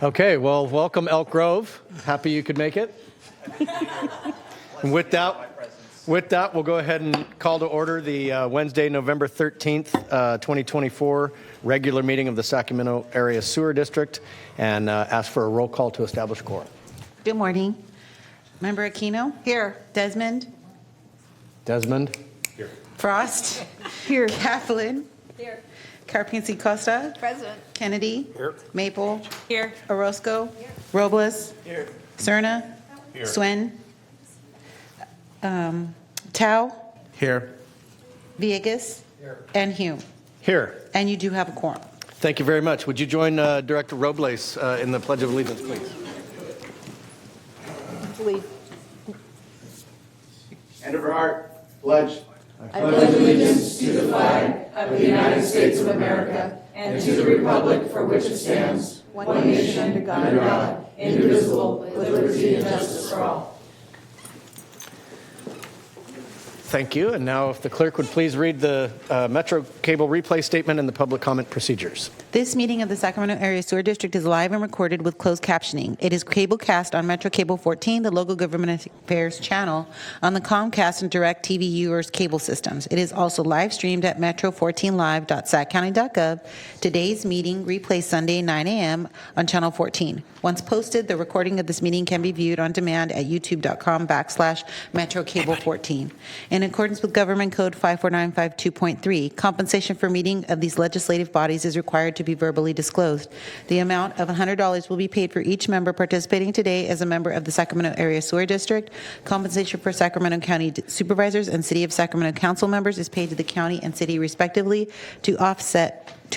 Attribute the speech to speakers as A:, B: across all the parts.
A: Okay, well, welcome Elk Grove. Happy you could make it. And with that, we'll go ahead and call to order the Wednesday, November 13th, 2024 regular meeting of the Sacramento Area Sewer District, and ask for a roll call to establish quorum.
B: Good morning. Member Aquino? Here. Desmond?
A: Here.
B: Frost? Here. Kaplan?
C: Here.
B: Carpinci Costa?
C: Present.
B: Kennedy?
A: Here.
B: Maple?
C: Here.
B: Orozco? Robles?
A: Here.
B: Cerna?
A: Here.
B: Swen? Tao?
A: Here.
B: Villegas?
A: Here.
B: And Hume.
A: Here.
B: And you do have a quorum.
A: Thank you very much. Would you join Director Robles in the Pledge of Allegiance, please?
C: Leave.
A: Hand over heart. Pledge.
D: I pledge allegiance to the flag of the United States of America and to the republic for which it stands, one nation under God, indivisible, with liberty and justice for all.
A: Thank you. And now if the clerk would please read the Metro Cable replay statement and the public comment procedures.
B: This meeting of the Sacramento Area Sewer District is live and recorded with closed captioning. It is cablecast on Metro Cable 14, the local government affairs channel, on the Comcast and DirecTV viewers cable systems. It is also live streamed at metro14live.saccounty.gov. Today's meeting replays Sunday 9 a.m. on Channel 14. Once posted, the recording of this meeting can be viewed on demand at youtube.com/MetroCable14. In accordance with Government Code 54952.3, compensation for meeting of these legislative bodies is required to be verbally disclosed. The amount of $100 will be paid for each member participating today as a member of the Sacramento Area Sewer District. Compensation for Sacramento County supervisors and City of Sacramento council members is paid to the county and city respectively to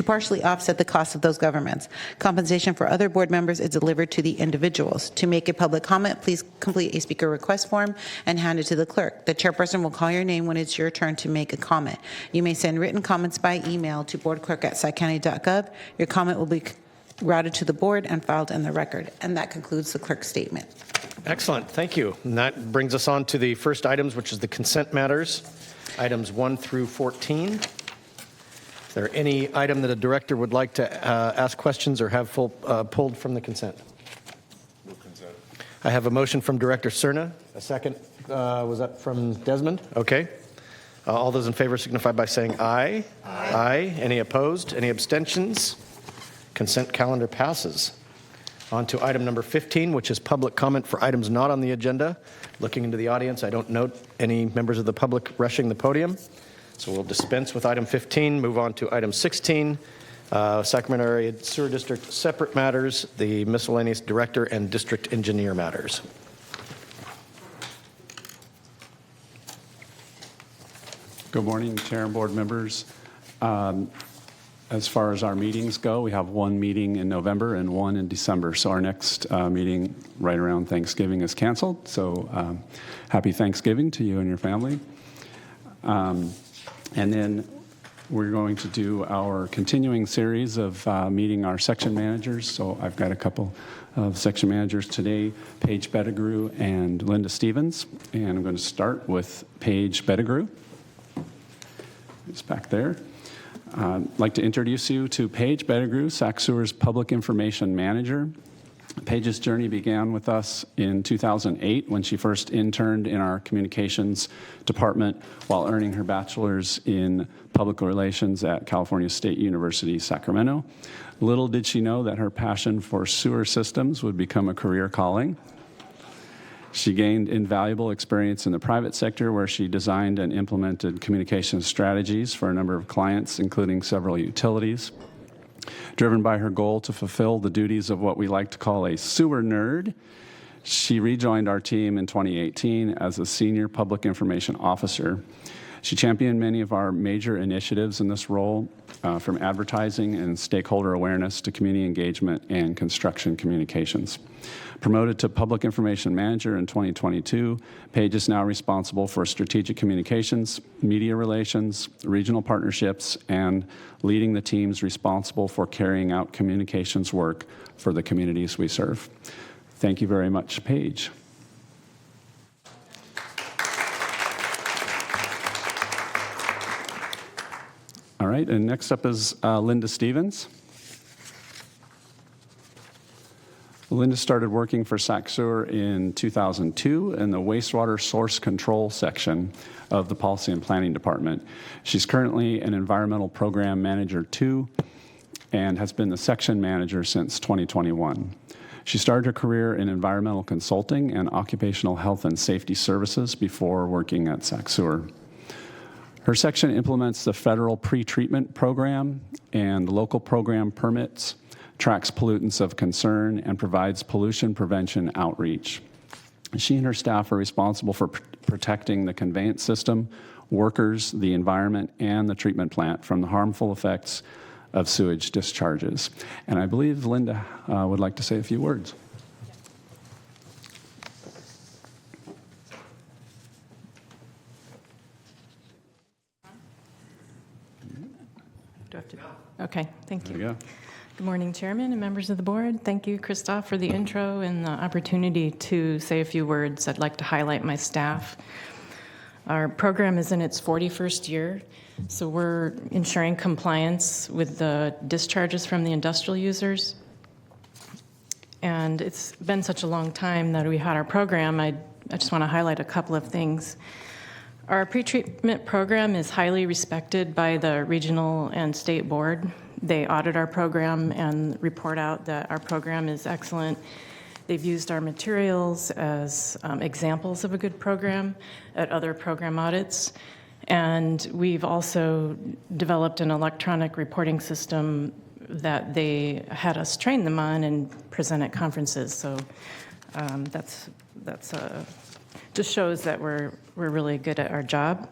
B: partially offset the cost of those governments. Compensation for other board members is delivered to the individuals. To make a public comment, please complete a speaker request form and hand it to the clerk. The chairperson will call your name when it's your turn to make a comment. You may send written comments by email to boardclerk@saccounty.gov. Your comment will be routed to the board and filed in the record. And that concludes the clerk's statement.
A: Excellent. Thank you. And that brings us on to the first items, which is the consent matters, items 1 through 14. Is there any item that a director would like to ask questions or have pulled from the consent?
E: Move consent.
A: I have a motion from Director Cerna. A second. Was that from Desmond? Okay. All those in favor signify by saying aye. Aye. Aye. Any opposed? Any abstentions? Consent calendar passes. On to item number 15, which is public comment for items not on the agenda. Looking into the audience, I don't note any members of the public rushing the podium. So we'll dispense with item 15, move on to item 16, Sacramento Area Sewer District separate matters, the miscellaneous director and district engineer matters.
F: Good morning, Chair and board members. As far as our meetings go, we have one meeting in November and one in December. So our next meeting right around Thanksgiving is canceled. So happy Thanksgiving to you and your family. And then we're going to do our continuing series of meeting our section managers. So I've got a couple of section managers today, Paige Bettigrew and Linda Stevens. And I'm going to start with Paige Bettigrew. It's back there. I'd like to introduce you to Paige Bettigrew, Sac Sewer's Public Information Manager. Paige's journey began with us in 2008 when she first interned in our communications department while earning her bachelor's in public relations at California State University, Sacramento. Little did she know that her passion for sewer systems would become a career calling. She gained invaluable experience in the private sector where she designed and implemented communications strategies for a number of clients, including several utilities. Driven by her goal to fulfill the duties of what we like to call a sewer nerd, she rejoined our team in 2018 as a senior public information officer. She championed many of our major initiatives in this role, from advertising and stakeholder awareness to community engagement and construction communications. Promoted to Public Information Manager in 2022, Paige is now responsible for strategic communications, media relations, regional partnerships, and leading the teams responsible for carrying out communications work for the communities we serve. Thank you very much, Paige. All right, and next up is Linda Stevens. Linda started working for SacSewer in 2002 in the wastewater source control section of the Policy and Planning Department. She's currently an Environmental Program Manager 2 and has been the section manager since 2021. She started her career in environmental consulting and occupational health and safety services before working at SacSewer. Her section implements the federal pretreatment program and local program permits, tracks pollutants of concern, and provides pollution prevention outreach. She and her staff are responsible for protecting the conveyance system, workers, the environment, and the treatment plant from the harmful effects of sewage discharges. And I believe Linda would like to say a few words.
C: Do I have to? Okay, thank you.
F: There you go.
C: Good morning, Chairman and members of the board. Thank you, Christoph, for the intro and the opportunity to say a few words. I'd like to highlight my staff. Our program is in its 41st year, so we're ensuring compliance with the discharges from the industrial users. And it's been such a long time that we had our program. I just want to highlight a couple of things. Our pretreatment program is highly respected by the regional and state board. They audit our program and report out that our program is excellent. They've used our materials as examples of a good program at other program audits. And we've also developed an electronic reporting system that they had us train them on and present at conferences. So that's just shows that we're really good at our job.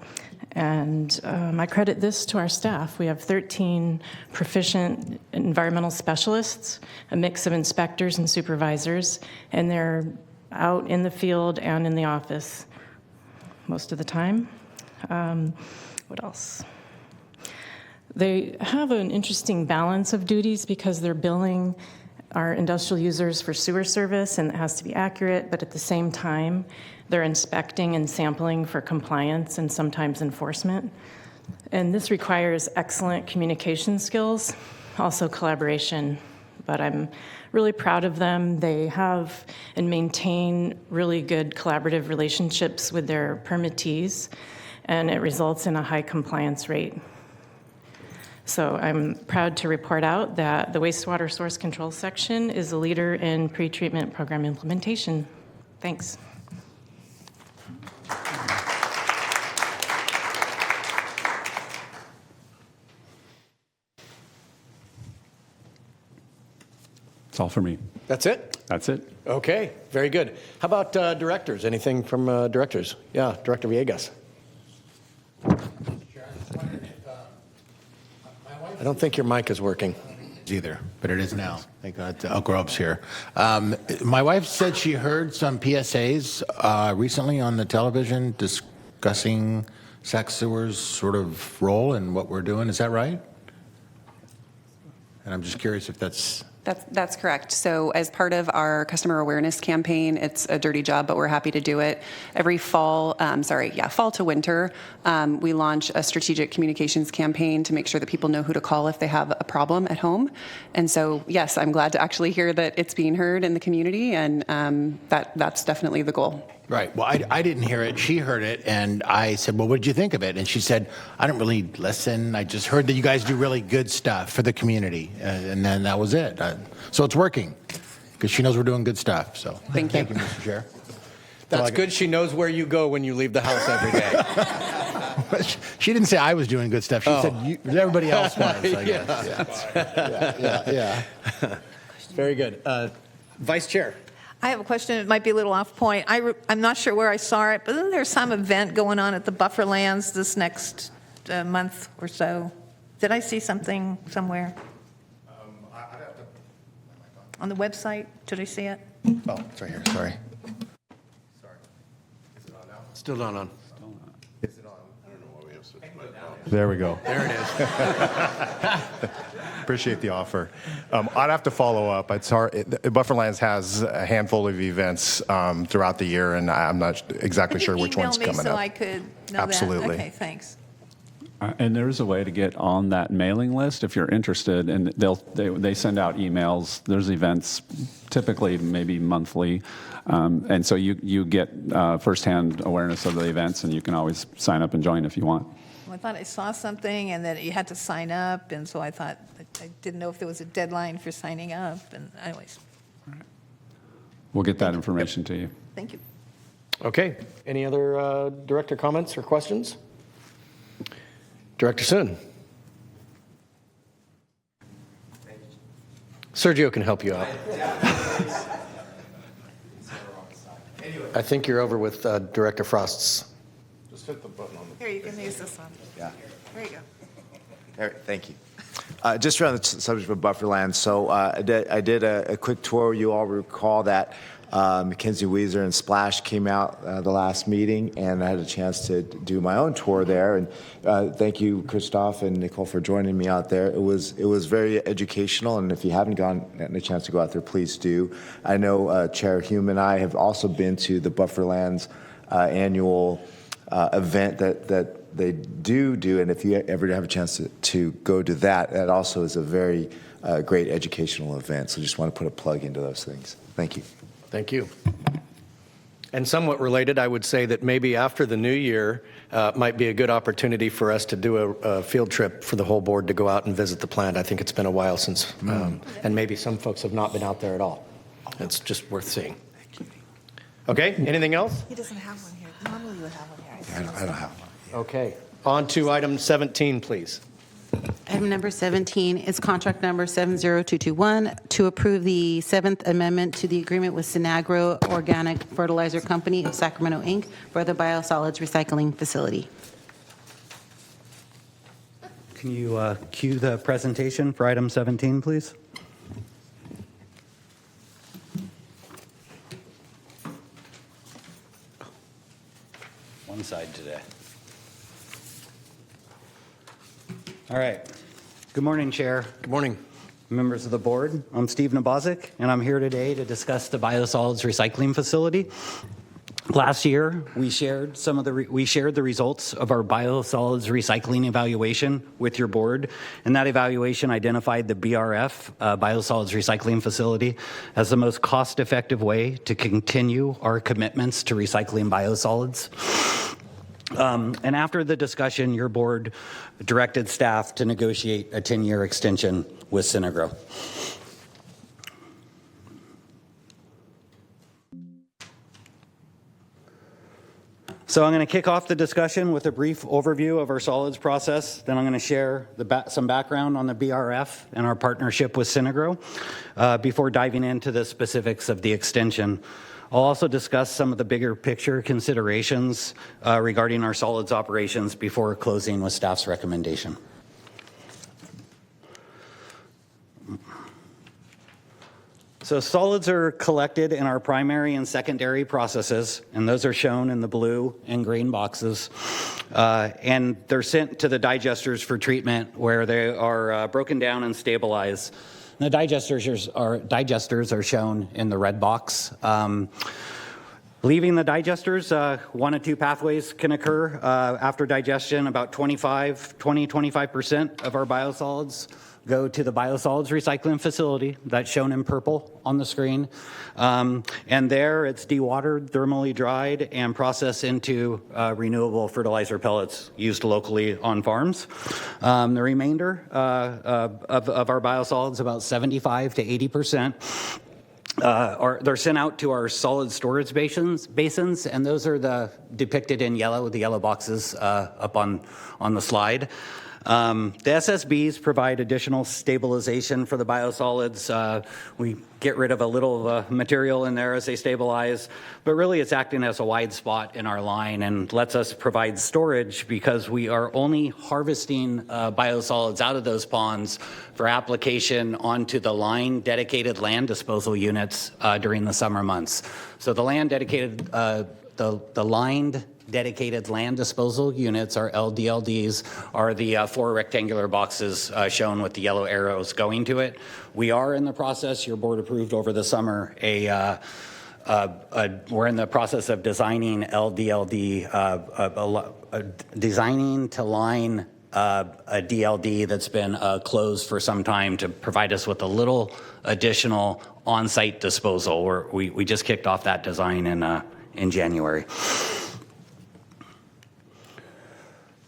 C: And I credit this to our staff. We have 13 proficient environmental specialists, a mix of inspectors and supervisors, and they're out in the field and in the office most of the time. What else? They have an interesting balance of duties because they're billing our industrial users for sewer service, and it has to be accurate, but at the same time, they're inspecting and sampling for compliance and sometimes enforcement. And this requires excellent communication skills, also collaboration. But I'm really proud of them. They have and maintain really good collaborative relationships with their permittees, and it results in a high compliance rate. So I'm proud to report out that the wastewater source control section is a leader in pretreatment program implementation. Thanks.
F: That's all for me.
A: That's it?
F: That's it.
A: Okay, very good. How about directors? Anything from directors? Yeah, Director Villegas. I don't think your mic is working.
G: Either, but it is now. Thank God Elk Grove's here. My wife said she heard some PSAs recently on the television discussing SacSewer's sort of role and what we're doing. Is that right? And I'm just curious if that's...
H: That's correct. So as part of our customer awareness campaign, it's a dirty job, but we're happy to do it. Every fall, fall to winter, we launch a strategic communications campaign to make sure that people know who to call if they have a problem at home. And so, yes, I'm glad to actually hear that it's being heard in the community, and that's definitely the goal.
G: Right. Well, I didn't hear it. She heard it, and I said, well, what did you think of it? And she said, I don't really listen. I just heard that you guys do really good stuff for the community, and then that was it. So it's working, because she knows we're doing good stuff. So
H: Thank you,
G: Mr. Chair.
A: That's good. She knows where you go when you leave the house every day.
G: She didn't say I was doing good stuff. She said everybody else was, I guess.
A: Yeah. Very good. Vice Chair.
D: I have a question. It might be a little off point. I'm not sure where I saw it, but isn't there some event going on at the buffer lands this next month or so? Did I see something somewhere?
G: I'd have to...
D: On the website? Did I see it?
G: Oh, it's right here. Sorry. Is it on now?
A: Still not on.
G: Is it on? I don't know why we have such... There we go.
A: There it is.
E: Appreciate the offer. I'd have to follow up. It's hard. Bufferlands has a handful of events throughout the year, and I'm not exactly sure which one's coming
D: Could you email me so
E: up.
D: I could know
E: Absolutely.
D: that? Okay, thanks.
F: And there's a way to get on that mailing list if you're interested, and they send out emails. There's events, typically maybe monthly, and so you get firsthand awareness of the events, and you can always sign up and join if you want.
D: Well, I thought I saw something and that you had to sign up, and so I thought, I didn't know if there was a deadline for signing up, and anyways,
F: We'll get that information to you.
D: thank you.
A: Okay. Any other director comments or questions? Director Sun. Sergio can help you out. I think you're over with Director Frost's.
E: Just hit the button on the.
D: Here, you can use this one.
I: Yeah.
D: There you go.
I: All right, thank you. Just around the subject of buffer land, so I did a quick tour. You all recall that Mackenzie Weezer and Splash came out the last meeting, and I had a chance to do my own tour there. And thank you, Christoph and Nicole, for joining me out there. It was very educational, and if you haven't gotten a chance to go out there, please do. I know Chair Hume and I have also been to the Buffer Lands annual event that they do, and if you ever have a chance to go to that, that also is a very great educational event. So just want to put a plug into those things. Thank you.
A: Thank you. And somewhat related, I would say that maybe after the new year might be a good opportunity for us to do a field trip for the whole board to go out and visit the plant. I think it's been a while since, and maybe some folks have not been out there at all. It's just worth seeing. Okay, anything else?
D: He doesn't have one here. Normally you would have one here.
I: I don't have one.
A: Okay, on to item 17, please.
B: Item number 17 is contract number 70221 to approve the 7th Amendment to the agreement with Sinagro Organic Fertilizer Company of Sacramento, Inc. for the biosolids recycling facility.
J: Can you cue the presentation for item 17, please? One side today. All right. Good morning, Chair.
A: Good morning.
J: Members of the board. I'm Steve Nabazic, and I'm here today to discuss the biosolids recycling facility. Last year, we shared the results of our biosolids recycling evaluation with your board, and that evaluation identified the BRF biosolids recycling facility as the most cost-effective way to continue our commitments to recycling biosolids. And after the discussion, your board directed staff to negotiate a 10-year extension with Sinagro. So I'm going to kick off the discussion with a brief overview of our solids process. Then I'm going to share some background on the BRF and our partnership with Sinagro before diving into the specifics of the extension. I'll also discuss some of the bigger picture considerations regarding our solids operations before closing with staff's recommendation. So solids are collected in our primary and secondary processes, and those are shown in the blue and green boxes. And they're sent to the digesters for treatment, where they are broken down and stabilized. And the digesters are shown in the red box. Leaving the digesters, one of two pathways can occur after digestion. About 20-25% of our biosolids go to the biosolids recycling facility. That's shown in purple on the screen. And there it's dewatered, thermally dried, and processed into renewable fertilizer pellets used locally on farms. The remainder of our biosolids, about 75 to 80%, they're sent out to our solid storage basins, and those are depicted in yellow, the yellow boxes up on the slide. The SSBs provide additional stabilization for the biosolids. We get rid of a little material in there as they stabilize, but really it's acting as a wide spot in our line and lets us provide storage because we are only harvesting biosolids out of those ponds for application onto the line dedicated land disposal units during the summer months. So the land dedicated, the lined dedicated land disposal units, our LDLDs, are the four rectangular boxes shown with the yellow arrows going to it. We are in the process, your board approved over the summer, we're in the process of designing LDLD, designing to line a DLD that's been closed for some time to provide us with a little additional on-site disposal. We just kicked off that design in January.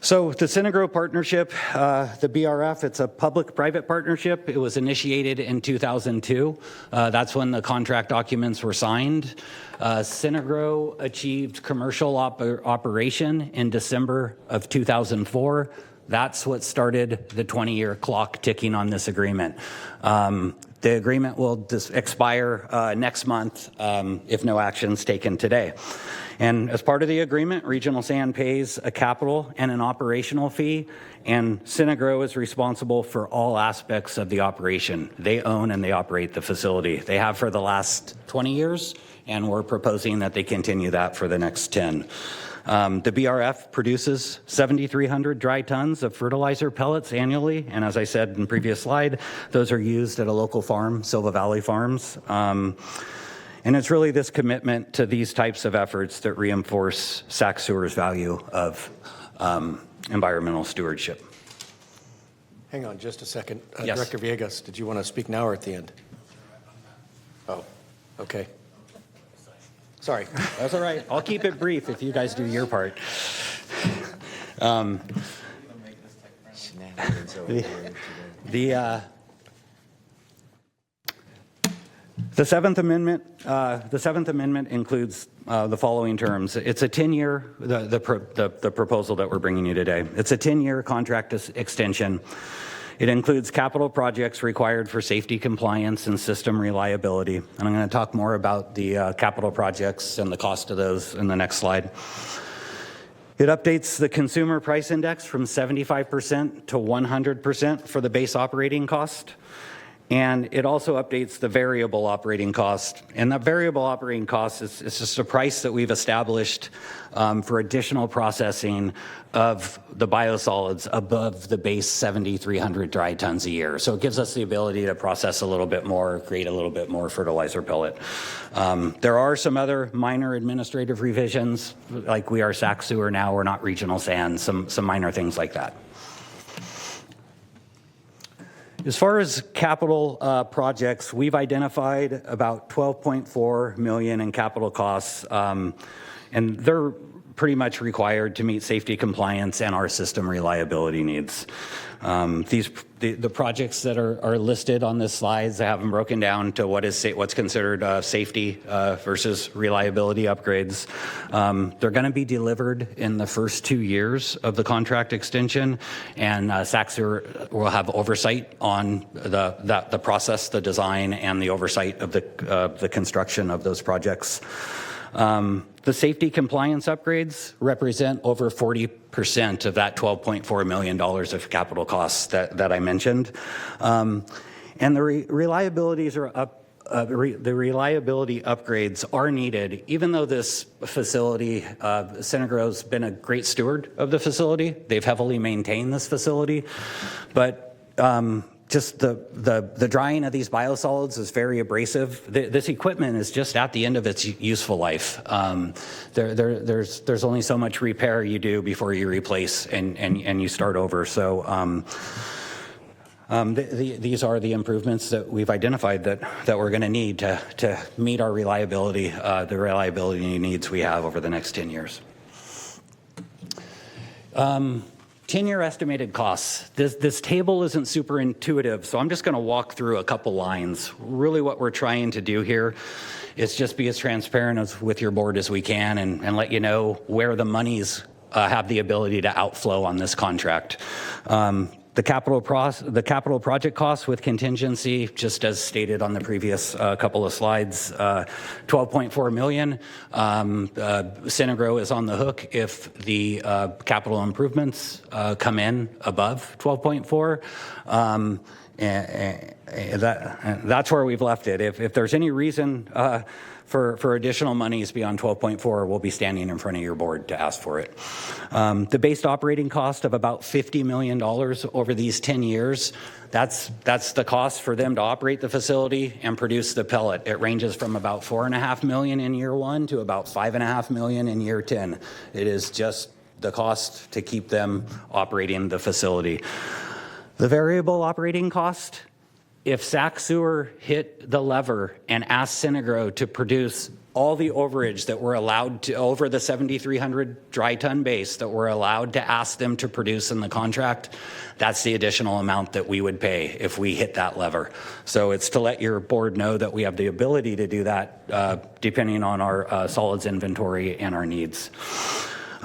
J: So the Synagro partnership, the BRF, it's a public-private partnership. It was initiated in 2002. That's when the contract documents were signed. Synagro achieved commercial operation in December of 2004. That's what started the 20-year clock ticking on this agreement. The agreement will expire next month if no action's taken today. And as part of the agreement, Regional Sand pays a capital and an operational fee, and Synagro is responsible for all aspects of the operation. They own and they operate the facility. They have for the last 20 years, and we're proposing that they continue that for the next 10. The BRF produces 7,300 dry tons of fertilizer pellets annually, and as I said in the previous slide, those are used at a local farm, Silva Valley Farms. And it's really this commitment to these types of efforts that reinforce Sac Sewer's value of environmental stewardship.
A: Hang on just a second.
J: Yes.
A: Director Villegas, did you want to speak now or at the end? Oh, okay. Sorry.
J: That's all right. I'll keep it brief if you guys do your part. The Seventh Amendment includes the following terms. It's a 10-year, the proposal that we're bringing you today. It's a 10-year contract extension. It includes capital projects required for safety compliance and system reliability. And I'm going to talk more about the capital projects and the cost of those in the next slide. It updates the consumer price index from 75% to 100% for the base operating cost. And it also updates the variable operating cost. And that variable operating cost is just a price that we've established for additional processing of the biosolids above the base 7,300 dry tons a year. So it gives us the ability to process a little bit more, create a little bit more fertilizer pellet. There are some other minor administrative revisions, like we are Sac Sewer now, we're not Regional Sand, some minor things like that. As far as capital projects, we've identified about $12.4 million in capital costs, and they're pretty much required to meet safety compliance and our system reliability needs. The projects that are listed on this slide, I have them broken down to what's considered safety versus reliability upgrades. They're going to be delivered in the first 2 years of the contract extension, and Sac Sewer will have oversight on the process, the design, and the oversight of the construction of those projects. The safety compliance upgrades represent over 40% of that $12.4 million of capital costs that I mentioned. And the reliability upgrades are needed, even though this facility, Synagro's been a great steward of the facility. They've heavily maintained this facility, but just the drying of these biosolids is very abrasive. This equipment is just at the end of its useful life. There's only so much repair you do before you replace and you start over. So these are the improvements that we've identified that we're going to need to meet our reliability, the reliability needs we have over the next 10 years. 10-year estimated costs. This table isn't super intuitive, so I'm just going to walk through a couple lines. Really what we're trying to do here is just be as transparent with your board as we can and let you know where the monies have the ability to outflow on this contract. The capital project costs with contingency, just as stated on the previous couple of slides, $12.4 million. Synagro is on the hook if the capital improvements come in above 12.4. That's where we've left it. If there's any reason for additional monies beyond 12.4, we'll be standing in front of your board to ask for it. The base operating cost of about $50 million over these 10 years, that's the cost for them to operate the facility and produce the pellet. It ranges from about $4.5 million in year 1 to about $5.5 million in year 10. It is just the cost to keep them operating the facility. The variable operating cost, if Sac Sewer hit the lever and asked Synagro to produce all the overage that we're allowed to, over the 7,300 dry ton base that we're allowed to ask them to produce in the contract, that's the additional amount that we would pay if we hit that lever. So it's to let your board know that we have the ability to do that depending on our solids inventory and our needs.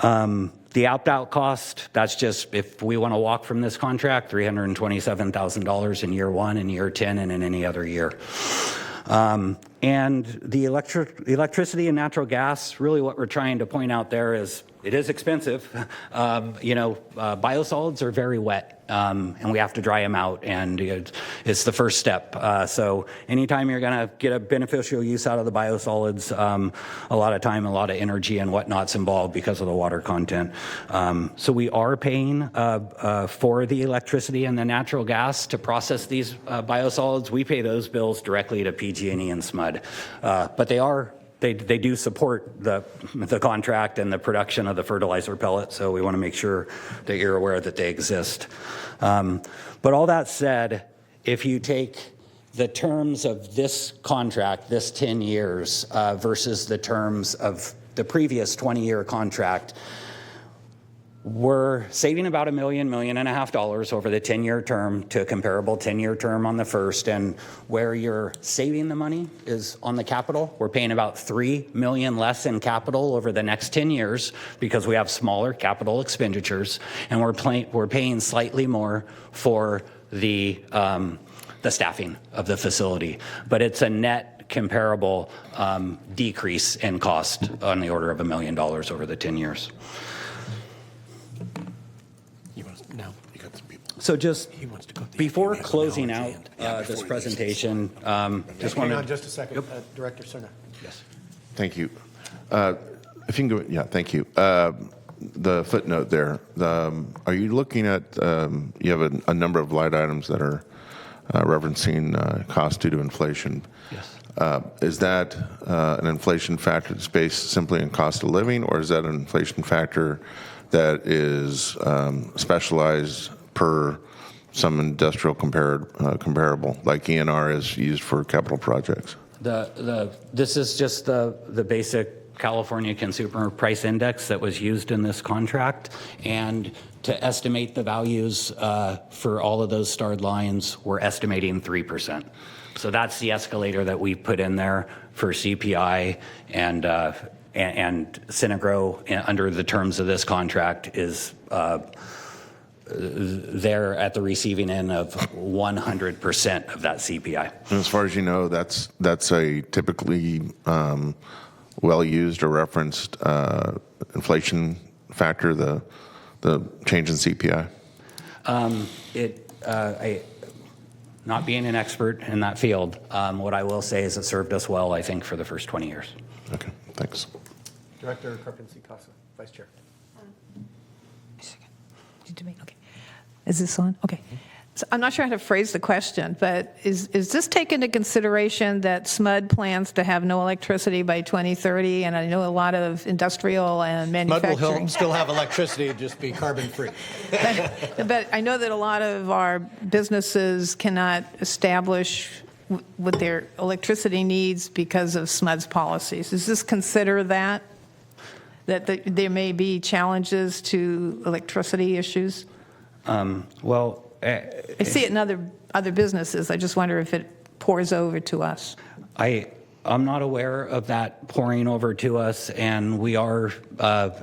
J: The opt-out cost, that's just if we want to walk from this contract, $327,000 in year 1, in year 10, and in any other year. And the electricity and natural gas, really what we're trying to point out there is it is expensive. Biosolids are very wet, and we have to dry them out, and it's the first step. So anytime you're going to get a beneficial use out of the biosolids, a lot of time, a lot of energy and whatnot's involved because of the water content. So we are paying for the electricity and the natural gas to process these biosolids. We pay those bills directly to PG&E and SMUD, but they do support the contract and the production of the fertilizer pellet, so we want to make sure that you're aware that they exist. But all that said, if you take the terms of this contract, this 10 years, versus the terms of the previous 20-year contract, we're saving about $1 million, $1.5 million over the 10-year term to a comparable 10-year term on the first. And where you're saving the money is on the capital. We're paying about $3 million less in capital over the next 10 years because we have smaller capital expenditures, and we're paying slightly more for the staffing of the facility. But it's a net comparable decrease in cost on the order of $1 million over the 10 years. So just before closing out this presentation, just want
A: Hang on
J: to...
A: just a second. Director Cerna.
J: Yes.
K: Thank you. If you can go, yeah, thank you. The footnote there, are you looking at, you have a number of line items that are referencing cost due to inflation.
J: Yes.
K: Is that an inflation factor that's based simply on cost of living, or is that an inflation factor that is specialized per some industrial comparable, like ENR is used for capital projects?
J: This is just the basic California Consumer Price Index that was used in this contract, and to estimate the values for all of those starred lines, we're estimating 3%. So that's the escalator that we put in there for CPI, and Synagro, under the terms of this contract, is they're at the receiving end of 100% of that CPI.
K: And as far as you know, that's a typically well-used or referenced inflation factor, the change in CPI? Not being an expert in that field, what I will say is it served us well, I think, for the first 20 years. Okay, thanks.
A: Director Carpenter-Casa, Vice Chair.
D: Okay. Is this on? Okay. So I'm not sure how to phrase the question, but is this take into consideration that SMUD plans to have no electricity by 2030? And I know a lot of industrial and manufacturing.
A: Will still have electricity, just be carbon-free.
D: But I know that a lot of our businesses cannot establish what their electricity needs because of SMUD's policies. Does this consider that there may be challenges to electricity issues?
J: Well,
D: I see it in other businesses. I just wonder if it pours over to us.
J: I'm not aware of that pouring over to us, and we are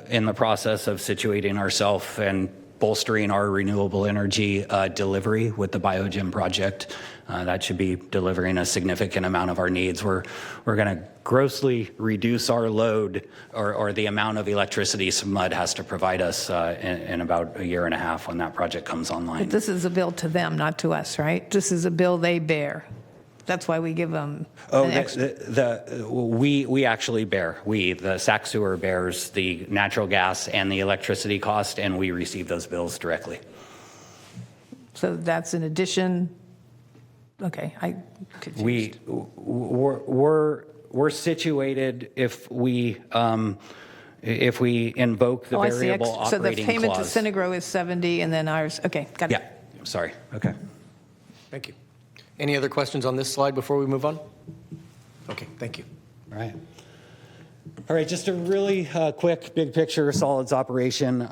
J: in the process of situating ourselves and bolstering our renewable energy delivery with the Biogen project. That should be delivering a significant amount of our needs. We're going to grossly reduce our load or the amount of electricity SMUD has to provide us in about a year and a half when that project comes online.
D: But this is a bill to them, not to us, right? This is a bill they bear. That's why we give them an extra.
J: We actually bear. The Sac Sewer bears the natural gas and the electricity cost, and we receive those bills directly.
D: So that's in addition. Okay, I confused.
J: We're situated if we if we invoke the
D: Oh, I see.
J: variable
D: So the
J: operating
D: payment to
J: clause.
D: Synagro is 70, and then ours, okay, got it.
J: Yeah, sorry, okay.
A: Thank you. Any other questions on this slide before we move on? Okay, thank you.
J: All right. All right, just a really quick big picture solids operation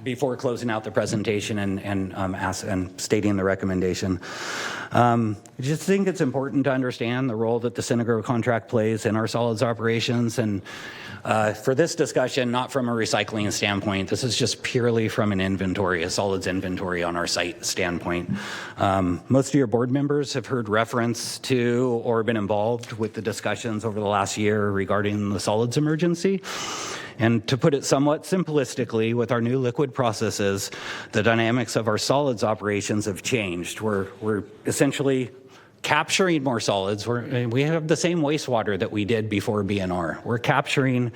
J: before closing out the presentation and stating the recommendation. I just think it's important to understand the role that the Synagro contract plays in our solids operations. And for this discussion, not from a recycling standpoint, this is just purely from an inventory, a solids inventory on our site standpoint. Most of your board members have heard reference to or been involved with the discussions over the last year regarding the solids emergency. And to put it somewhat simplistically, with our new liquid processes, the dynamics of our solids operations have changed. We're essentially capturing more solids. We have the same wastewater that we did before BNR. We're capturing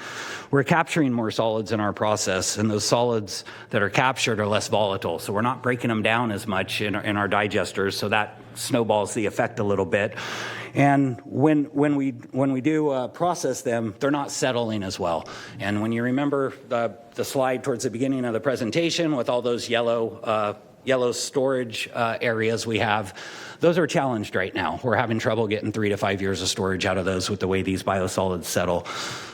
J: more solids in our process, and those solids that are captured are less volatile. So we're not breaking them down as much in our digesters, so that snowballs the effect a little bit. And when we do process them, they're not settling as well. And when you remember the slide towards the beginning of the presentation with all those yellow storage areas we have, those are challenged right now. We're having trouble getting 3 to 5 years of storage out of those with the way these biosolids settle.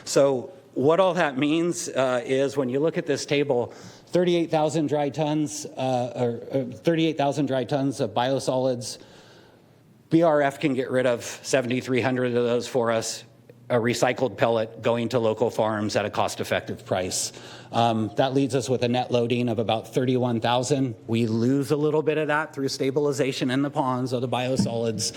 J: So what all that means is when you look at this table, 38,000 dry tons of biosolids. BRF can get rid of 7,300 of those for us, a recycled pellet going to local farms at a cost-effective price. That leaves us with a net loading of about 31,000. We lose a little bit of that through stabilization in the ponds of the biosolids.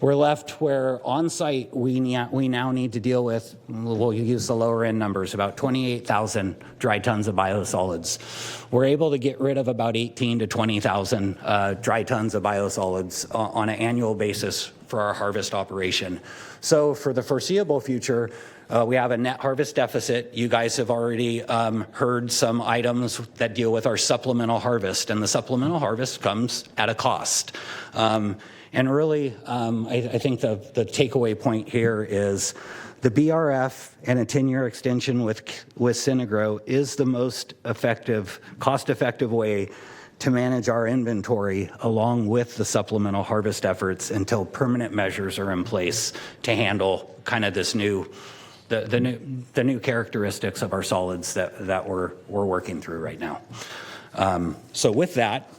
J: We're left where on-site we now need to deal with, we'll use the lower end numbers, about 28,000 dry tons of biosolids. We're able to get rid of about 18 to 20,000 dry tons of biosolids on an annual basis for our harvest operation. So for the foreseeable future, we have a net harvest deficit. You guys have already heard some items that deal with our supplemental harvest, and the supplemental harvest comes at a cost. And really, I think the takeaway point here is the BRF and a 10-year extension with Synagro is the most effective, cost-effective way to manage our inventory along with the supplemental harvest efforts until permanent measures are in place to handle kind of this new the new characteristics of our solids that we're working through right now. So with that,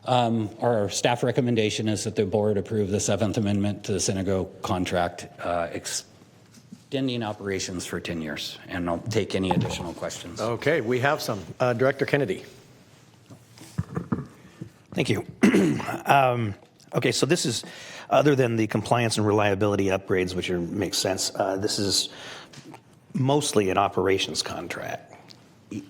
J: our staff recommendation is that the board approve the 7th Amendment to the Synagro contract, extending operations for 10 years. And I'll take any additional questions.
A: Okay, we have some. Director Kennedy.
L: Thank you. Okay, so this is, other than the compliance and reliability upgrades, which makes sense, this is mostly an operations contract.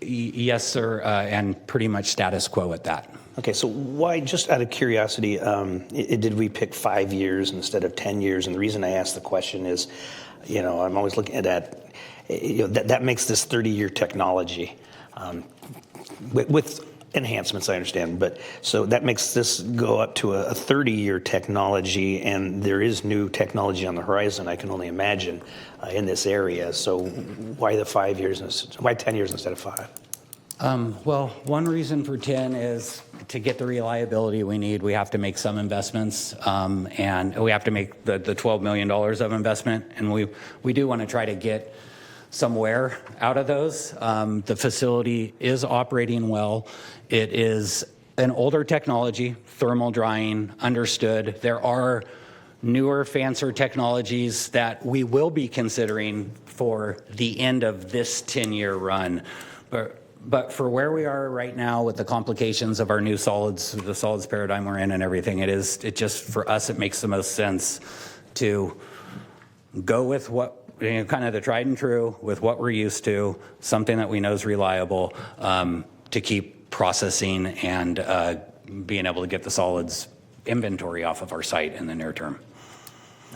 J: Yes, sir, and pretty much status quo at that.
L: Okay, so why, just out of curiosity, did we pick 5 years instead of 10 years? And the reason I ask the question is, I'm always looking at that, that makes this 30-year technology with enhancements, I understand, but so that makes this go up to a 30-year technology, and there is new technology on the horizon, I can only imagine, in this area. So why the 5 years, why 10 years instead of 5?
J: Well, one reason for 10 is to get the reliability we need, we have to make some investments, and we have to make the $12 million of investment, and we do want to try to get somewhere out of those. The facility is operating well. It is an older technology, thermal drying, understood. There are newer, fancier technologies that we will be considering for the end of this 10-year run. But for where we are right now with the complications of our new solids, the solids paradigm we're in and everything, it just, for us, it makes the most sense to go with what, kind of the tried and true with what we're used to, something that we know is reliable, to keep processing and being able to get the solids inventory off of our site in the near term.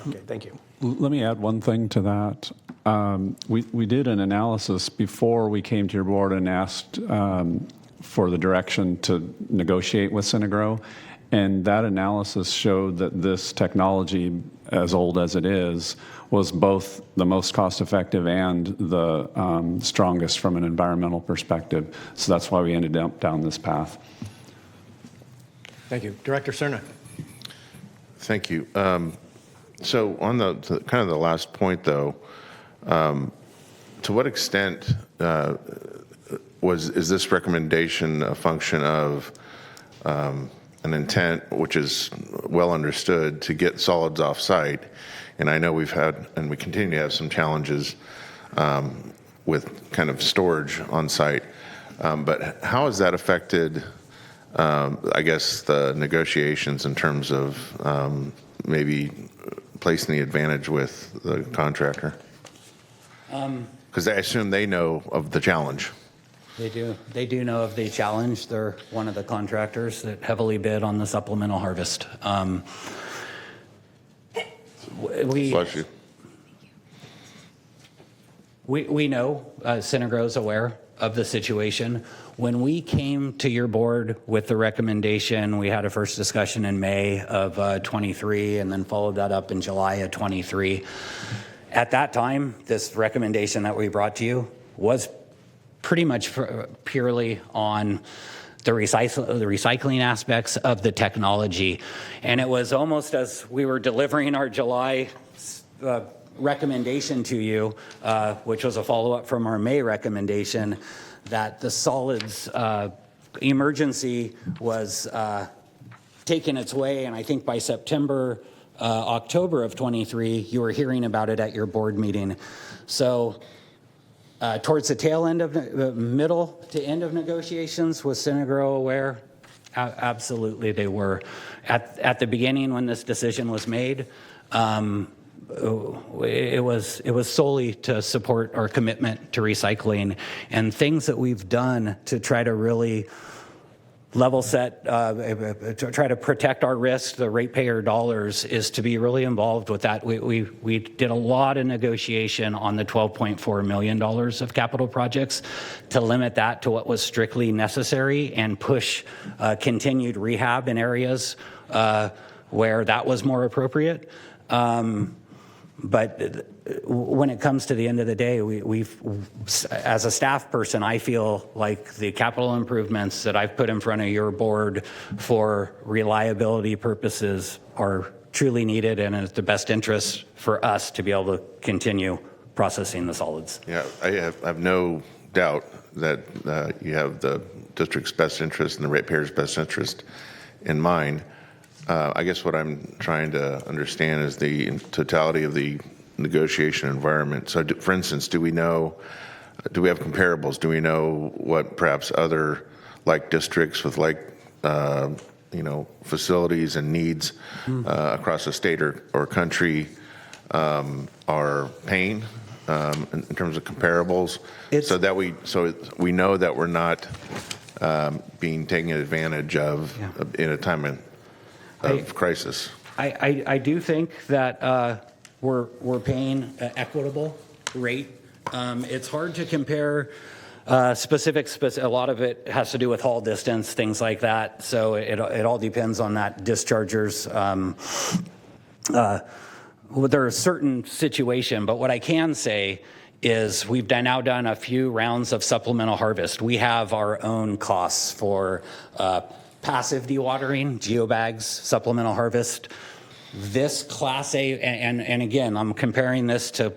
L: Okay, thank you.
F: Let me add one thing to that. We did an analysis before we came to your board and asked for the direction to negotiate with Synagro, and that analysis showed that this technology as old as it is, was both the most cost-effective and the strongest from an environmental perspective. So that's why we ended up down this path.
A: Thank you. Director Cerna.
K: Thank you. So on the kind of the last point, though, to what extent is this recommendation a function of an intent, which is well understood, to get solids off site? And I know we've had, and we continue to have, some challenges with kind of storage on site. But how has that affected, I guess, the negotiations in terms of maybe placing the advantage with the contractor? Because I assume they know of the challenge.
J: They do. They do know of the challenge. They're one of the contractors that heavily bid on the supplemental harvest.
K: Bless you.
J: We know, Cinegro's aware of the situation. When we came to your board with the recommendation, we had a first discussion in May of 23 and then followed that up in July of 23. At that time, this recommendation that we brought to you was pretty much purely on the recycling aspects of the technology. And it was almost as we were delivering our July recommendation to you, which was a follow-up from our May recommendation, that the solids emergency was taking its way. And I think by September, October of 23, you were hearing about it at your board meeting. So towards the tail end of middle to end of negotiations, was Cinegro aware? Absolutely, they were. At the beginning, when this decision was made, it was solely to support our commitment to recycling and things that we've done to try to really level set, to try to protect our risk, the ratepayer dollars, is to be really involved with that. We did a lot of negotiation on the $12.4 million of capital projects to limit that to what was strictly necessary and push continued rehab in areas where that was more appropriate. But when it comes to the end of the day, we've, as a staff person, I feel like the capital improvements that I've put in front of your board for reliability purposes are truly needed, and it's the best interest for us to be able to continue processing the solids.
K: Yeah, I have no doubt that you have the district's best interest and the ratepayers' best interest in mind. I guess what I'm trying to understand is the totality of the negotiation environment. So, for instance, do we have comparables? Do we know what perhaps other like districts with like facilities and needs across the state or country are paying in terms of comparables, so we know that we're not being taken advantage of in a time of crisis?
J: I do think that we're paying an equitable rate. It's hard to compare specifics, but a lot of it has to do with haul distance, things like that. So it all depends on that discharger's. There are certain situation, but what I can say is we've now done a few rounds of supplemental harvest. We have our own costs for passive dewatering, geobags, supplemental harvest. This Class A, and again, I'm comparing this to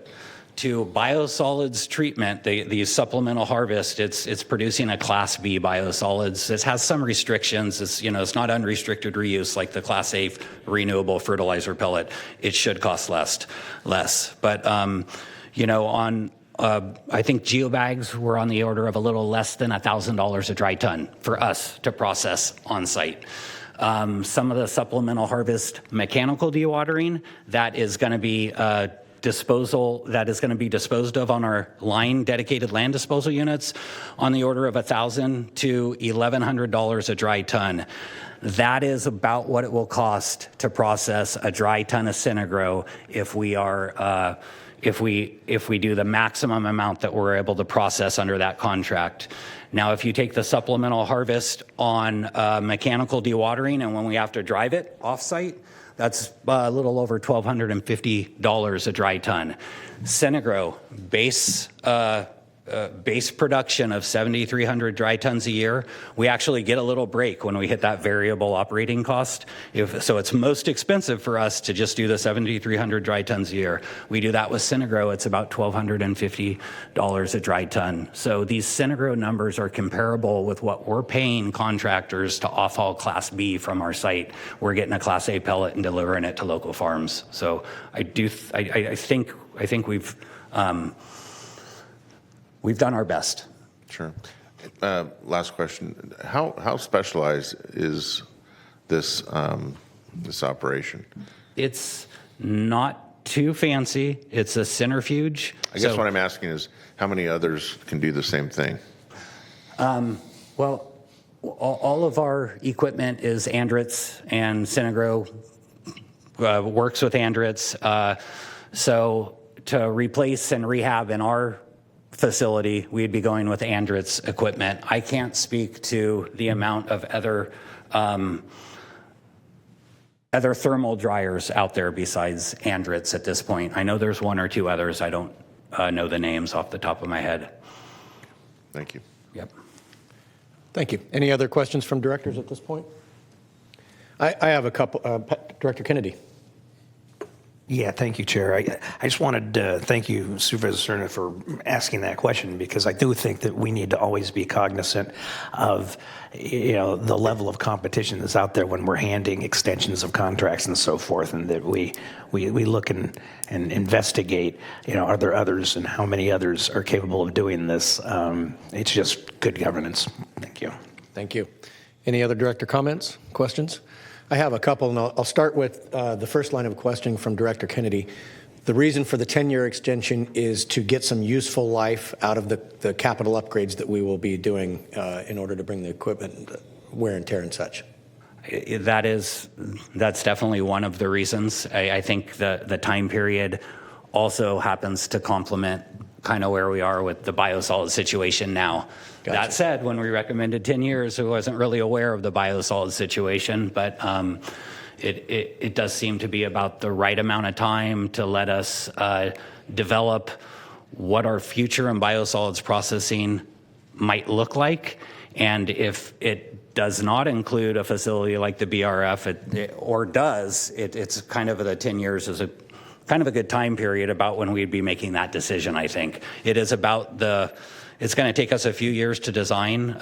J: biosolids treatment, the supplemental harvest. It's producing a Class B biosolids. It has some restrictions. It's not unrestricted reuse like the Class A renewable fertilizer pellet. It should cost less. But I think geobags were on the order of a little less than $1,000 a dry ton for us to process on site. Some of the supplemental harvest mechanical dewatering, that is going to be disposed of on our dedicated land disposal units on the order of $1,000 to $1,100 a dry ton. That is about what it will cost to process a dry ton of Cinegro if we do the maximum amount that we're able to process under that contract. Now, if you take the supplemental harvest on mechanical dewatering and when we have to drive it off-site, That's a little over $1,250 a dry ton. Synagro, base production of 7,300 dry tons a year. We actually get a little break when we hit that variable operating cost. So it's most expensive for us to just do the 7,300 dry tons a year. We do that with Synagro, it's about $1,250 a dry ton. So these Synagro numbers are comparable with what we're paying contractors to off-haul Class B from our site. We're getting a Class A pellet and delivering it to local farms. So I think we've done our best.
K: Sure. Last question. How specialized is this this operation?
J: It's not too fancy. It's a centrifuge.
K: I guess what I'm asking is how many others can do the same thing?
J: Well, all of our equipment is Andritz, and Synagro works with Andritz. So to replace and rehab in our facility, we'd be going with Andritz equipment. I can't speak to the amount of other thermal dryers out there besides Andritz at this point. I know there's one or two others. I don't know the names off the top of my head.
K: Thank you.
J: Yep.
A: Thank you. Any other questions from directors at this point? I have a couple. Director Kennedy.
L: Yeah, thank you, Chair. I just wanted to thank you, Supervisor Cerna, for asking that question, because I do think that we need to always be cognizant of, the level of competition that's out there when we're handing extensions of contracts and so forth, and that we look and investigate, are there others and how many others are capable of doing this. It's just good governance. Thank you.
A: Thank you. Any other director comments, questions? I have a couple, and I'll start with the first line of questioning from Director Kennedy. The reason for the 10-year extension is to get some useful life out of the capital upgrades that we will be doing in order to bring the equipment wear and tear and such.
J: That's definitely one of the reasons. I think the time period also happens to complement kind of where we are with the biosolid situation now. Gotcha. That said, when we recommended 10 years, I wasn't really aware of the biosolid situation, but it does seem to be about the right amount of time to let us develop what our future in biosolids processing might look like. And if it does not include a facility like the BRF, or does, it's kind of the 10 years is a kind of a good time period about when we'd be making that decision, I think. It is about it's going to take us a few years to design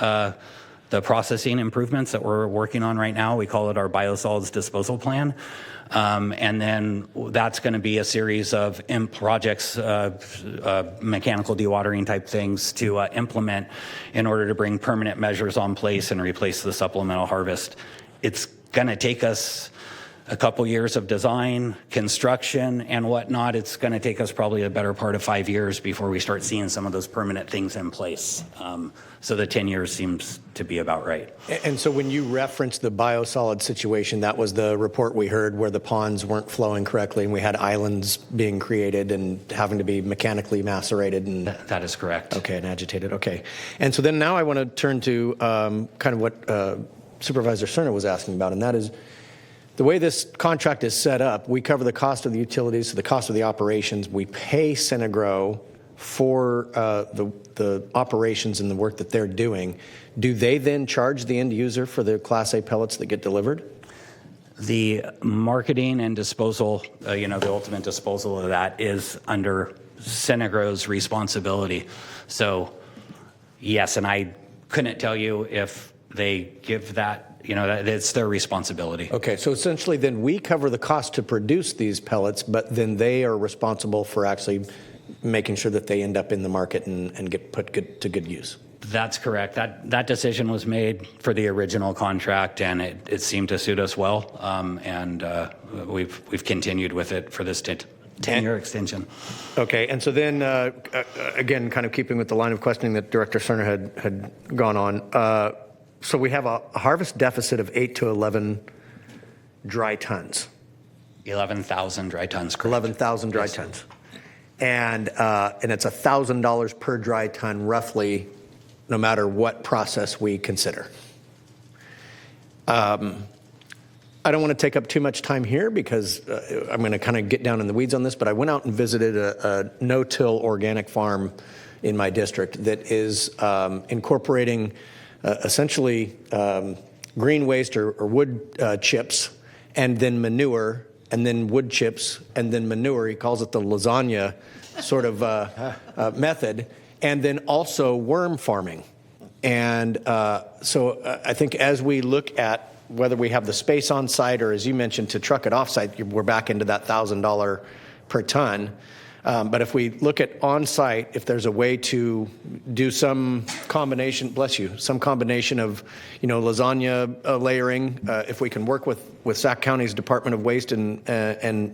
J: the processing improvements that we're working on right now. We call it our biosolids disposal plan. And then that's going to be a series of projects, mechanical dewatering type things to implement in order to bring permanent measures on place and replace the supplemental harvest. It's going to take us a couple years of design, construction, and whatnot. It's going to take us probably a better part of 5 years before we start seeing some of those permanent things in place. So the 10 years seems to be about right.
A: And so when you referenced the biosolid situation, that was the report we heard where the ponds weren't flowing correctly and we had islands being created and having to be mechanically macerated. And
J: that is correct.
A: Okay, and agitated. Okay. And so then now I want to turn to kind of what Supervisor Cerna was asking about, and that is, the way this contract is set up, we cover the cost of the utilities, so the cost of the operations. We pay Synagro for the operations and the work that they're doing. Do they then charge the end user for the Class A pellets that get delivered?
J: The marketing and disposal, the ultimate disposal of that is under Synagro's responsibility. So, yes, and I couldn't tell you if they give that. It's their responsibility.
A: Okay, so essentially then we cover the cost to produce these pellets, but then they are responsible for actually making sure that they end up in the market and get put to good use.
J: That's correct. That decision was made for the original contract, and it seemed to suit us well, and we've continued with it for this 10-year extension.
A: Okay, and so then, again, kind of keeping with the line of questioning that Director Cerna had gone on, so we have a harvest deficit of 8 to 11 dry tons.
J: 11,000 dry tons, correct.
A: 11,000 dry tons. And it's $1,000 per dry ton, roughly, no matter what process we consider. I I don't want to take up too much time here because I'm going to kind of get down in the weeds on this, but I went out and visited a no-till organic farm in my district that is incorporating essentially green waste or wood chips, and then manure, and then wood chips, and then manure. He calls it the lasagna sort of method, and then also worm farming. And so I think as we look at whether we have the space on site or, as you mentioned, to truck it off site, we're back into that $1,000 per ton. But if we look at on-site, if there's a way to do some combination, bless you, some combination of, lasagna layering, if we can work with Sac County's Department of Waste and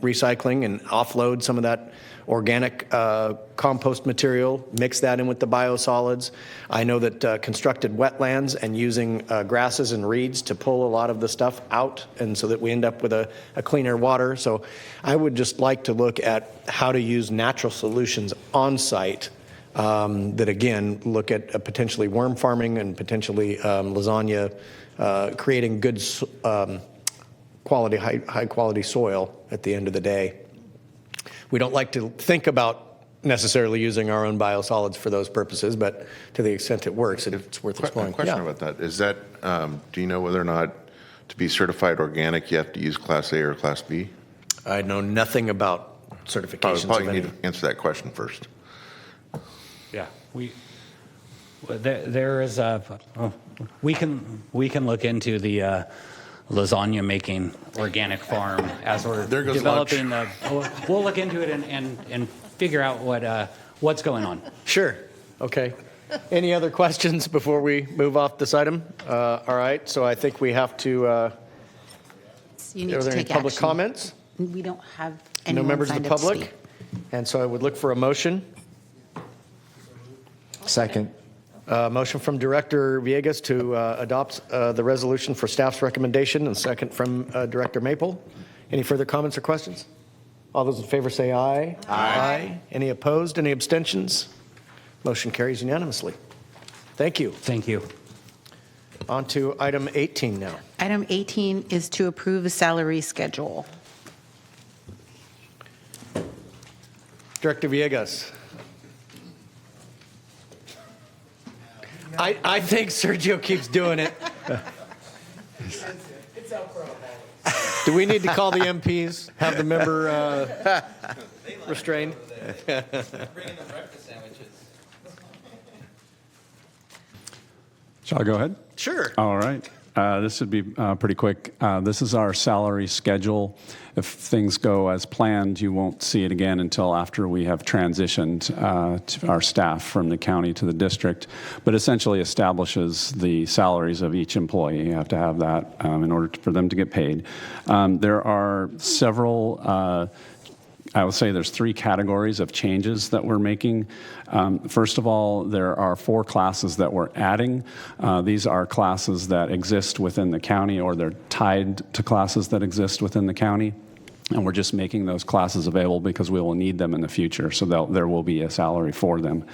A: Recycling and offload some of that organic compost material, mix that in with the biosolids. I know that constructed wetlands and using grasses and reeds to pull a lot of the stuff out, and so that we end up with a cleaner water. So I would just like to look at how to use natural solutions on site that, again, look at potentially worm farming and potentially lasagna, creating good quality, high quality soil at the end of the day. We don't like to think about necessarily using our own biosolids for those purposes, but to the extent it works, it's worth exploring.
K: Question about that. Is that, do you know whether or not to be certified organic, you have to use Class A or Class B?
A: I know nothing about certifications.
K: Probably need to answer that question first.
J: Yeah, there is we can look into the lasagna making organic farm as we're developing we'll look into it and figure out what's going on.
A: Sure. Okay. Any other questions before we move off this item? All right. So I think we have to.
B: You need
A: are
B: to
A: there any
B: take
A: public
B: action.
A: comments?
B: We don't have
A: No
B: anyone
A: members of
B: signed
A: the
B: up to
A: public?
B: speak.
A: And so I would look for a motion.
I: Second.
A: Motion from Director Villegas to adopt the resolution for staff's recommendation, and second from Director Maple. Any further comments or questions? All those in favor say aye. Aye. Any opposed? Any abstentions? Motion carries unanimously. Thank you.
J: Thank you.
A: On to item 18 now.
B: Item 18 is to approve a salary schedule.
A: Director Villegas. I think Sergio keeps doing it. Do we need to call the MPs? Have the member restrained?
F: Shall I go ahead?
A: Sure.
F: All right. This should be pretty quick. This is our salary schedule. If things go as planned, you won't see it again until after we have transitioned to our staff from the county to the district, but essentially establishes the salaries of each employee. You have to have that in order for them to get paid. There are several I would say there's 3 categories of changes that we're making. First of all, there are 4 classes that we're adding. These are classes that exist within the county, or they're tied to classes that exist within the county. And we're just making those classes available because we will need them in the future, so there will be a salary for them.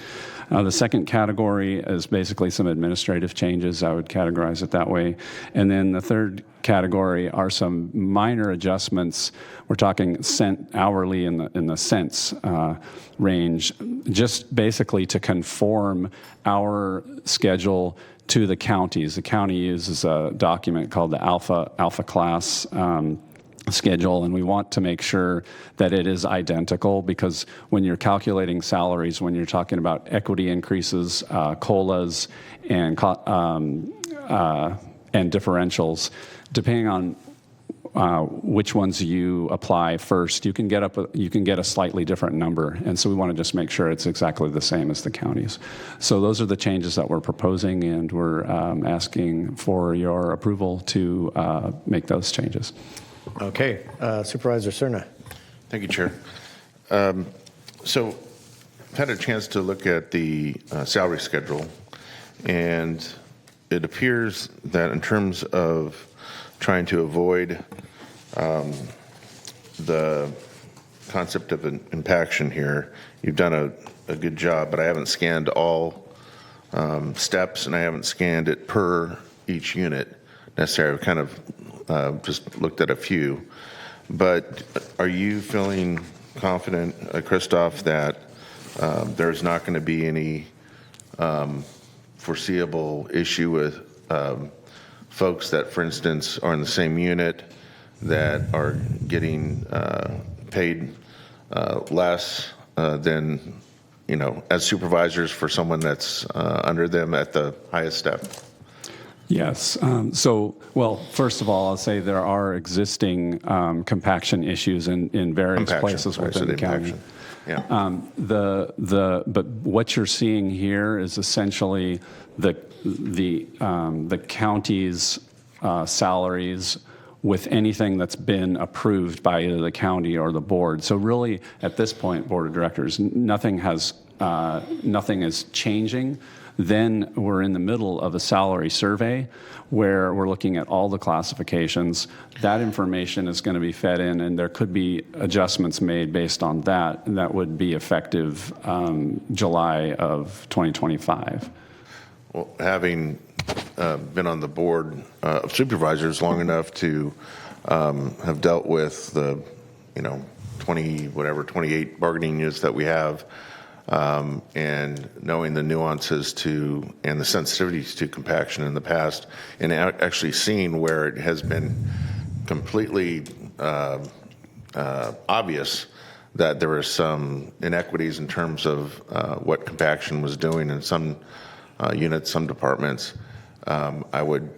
F: The second category is basically some administrative changes. I would categorize it that way. And then the third category are some minor adjustments. We're talking cent hourly in the cents range, just basically to conform our schedule to the counties. The county uses a document called the Alpha Class schedule, and we want to make sure that it is identical, because when you're calculating salaries, when you're talking about equity increases, COLAs, and differentials, depending on which ones you apply first, you can get a slightly different number, and so we want to just make sure it's exactly the same as the counties. So those are the changes that we're proposing, and we're asking for your approval to make those changes.
A: Okay. Supervisor Cerna.
K: Thank you, Chair. So I've had a chance to look at the salary schedule, and it appears that in terms of trying to avoid the concept of impaction here, you've done a good job, but I haven't scanned all steps, and I haven't scanned it per each unit necessarily. I've kind of just looked at a few. But are you feeling confident, Christoph, that there's not going to be any foreseeable issue with folks that, for instance, are in the same unit that are getting paid less than, as supervisors for someone that's under them at the highest step?
F: Yes. Well, first of all, I'll say there are existing compaction issues in various places within the county.
K: Yeah.
F: But what you're seeing here is essentially the county's salaries with anything that's been approved by either the county or the board. So really, at this point, board of directors, nothing is changing. Then we're in the middle of a salary survey where we're looking at all the classifications. That information is going to be fed in, and there could be adjustments made based on that, and that would be effective July of 2025.
K: Well, having been on the board of supervisors long enough to have dealt with the 28 bargaining units that we have, and knowing the nuances and the sensitivities to compaction in the past, and actually seeing where it has been completely obvious that there were some inequities in terms of what compaction was doing in some units, some departments. I would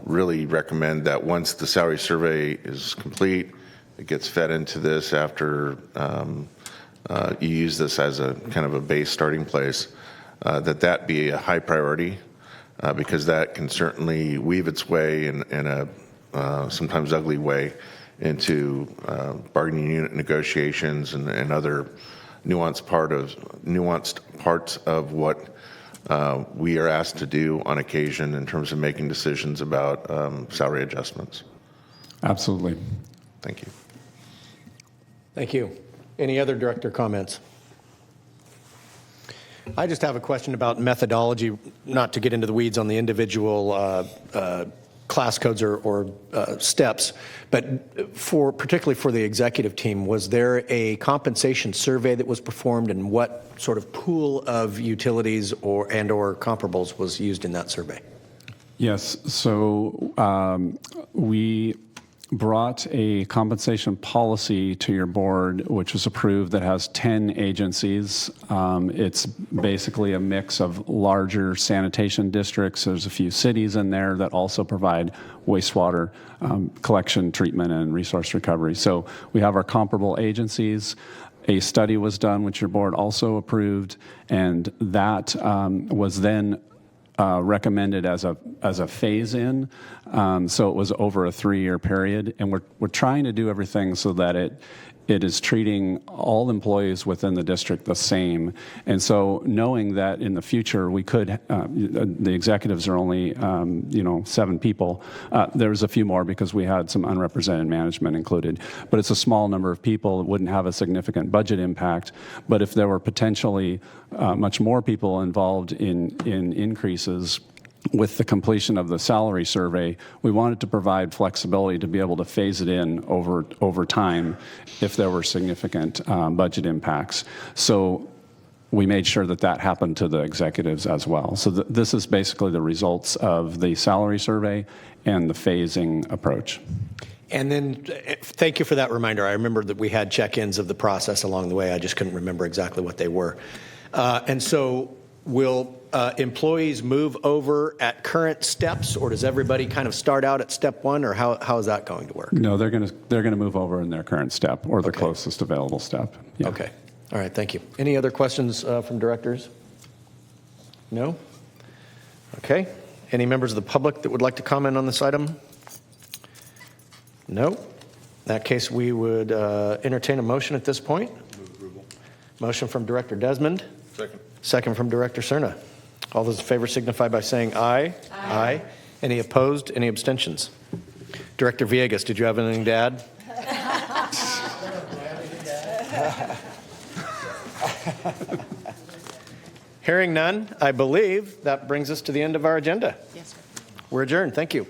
K: really recommend that once the salary survey is complete, it gets fed into this after you use this as a kind of a base starting place, that be a high priority, because that can certainly weave its way in a sometimes ugly way into bargaining unit negotiations and other nuanced parts of what we are asked to do on occasion in terms of making decisions about salary adjustments.
F: Absolutely.
K: Thank you.
A: Thank you. Any other director comments? I just have a question about methodology, not to get into the weeds on the individual class codes or steps, but particularly for the executive team, was there a compensation survey that was performed, and what sort of pool of utilities or comparables was used in that survey?
F: Yes. So we brought a compensation policy to your board, which was approved, that has 10 agencies. It's basically a mix of larger sanitation districts. There's a few cities in there that also provide wastewater collection, treatment, and resource recovery. So we have our comparable agencies. A study was done, which your board also approved, and that was then recommended as a phase-in, so it was over a 3-year period, and we're trying to do everything so that it is treating all employees within the district the same. And so knowing that in the future we could, the executives are only 7 people. There was a few more because we had some unrepresented management included, but it's a small number of people. It wouldn't have a significant budget impact. But if there were potentially much more people involved in increases with the completion of the salary survey, we wanted to provide flexibility to be able to phase it in over time if there were significant budget impacts. So we made sure that happened to the executives as well. So this is basically the results of the salary survey and the phasing approach.
A: And then, thank you for that reminder. I remember that we had check-ins of the process along the way. I just couldn't remember exactly what they were. And so will employees move over at current steps, or does everybody kind of start out at step 1, or how is that going to work?
F: No, they're going to move over in their current step, or the closest available step. Yeah.
A: Okay. All right. Thank you. Any other questions from directors? No? Okay. Any members of the public that would like to comment on this item? No? In that case, we would entertain a motion at this point.
K: Move approval.
A: Motion from Director Desmond.
K: Second.
A: Second from Director Cerna. All those in favor signify by saying aye. Aye. Any opposed? Any abstentions? Director Villegas, did you have anything to add? Hearing none, I believe that brings us to the end of our agenda.
B: Yes, sir.
A: We're adjourned. Thank you.